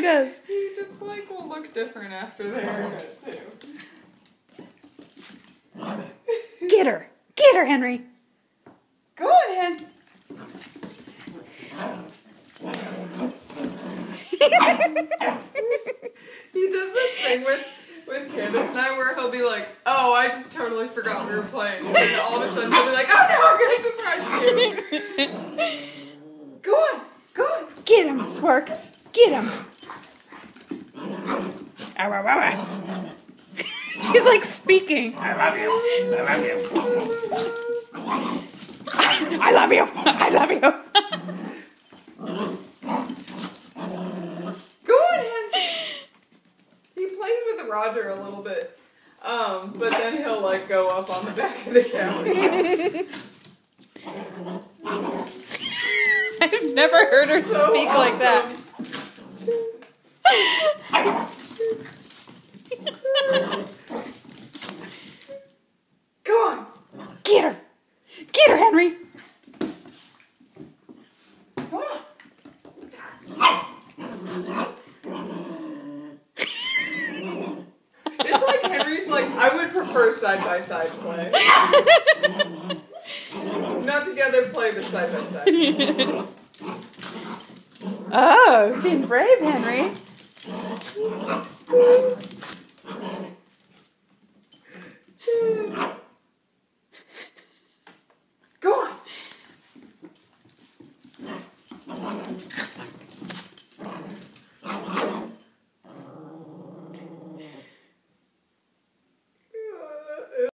does. He just like will look different after they hear it too. Get her. Get her, Henry. Go on, Hen. He does this thing with Candace and I where he'll be like, oh, I just totally forgot we were playing. And then all of a sudden he'll be like, oh no, I'm going to surprise you. Go on. Go on. Get him, Spark. Get him. Ow, ow, ow, ow. She's like speaking. I love you. I love you. I love you. I love you. Go on, Hen. He plays with Roger a little bit. But then he'll like go up on the back of the couch. I've never heard her So speak like that. Go on. Get her. Get her, Henry. Come on. It's like Henry's like, I would prefer side-by-side play. Not together play, but side-by-side. Oh, being brave, Henry.